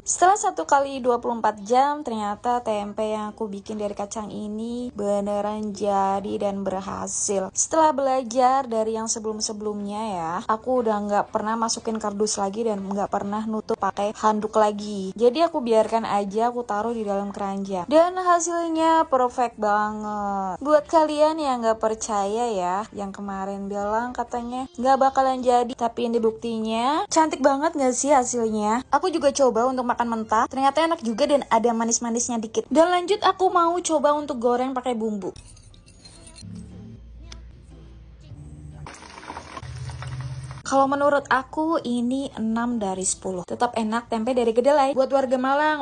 Setelah 1 kali 24 jam, ternyata tempe yang aku bikin dari kacang ini beneran jadi dan berhasil. Setelah belajar dari yang sebelum-sebelumnya ya, aku udah nggak pernah masukin kardus lagi dan nggak pernah nutup pakai handuk lagi. Jadi aku biarkan aja, aku taruh di dalam keranjang. Dan hasilnya perfect banget. Buat kalian yang nggak percaya ya, yang kemarin bilang katanya nggak bakalan jadi, tapi ini buktinya. Cantik banget nggak sih hasilnya? Aku juga coba untuk makan mentah, ternyata enak juga dan ada manis-manisnya dikit. Dan lanjut aku mau coba untuk goreng pakai bumbu. Kalau menurut aku ini 6 dari 10. Tetap enak tempe dari kedelai. Buat warga Malang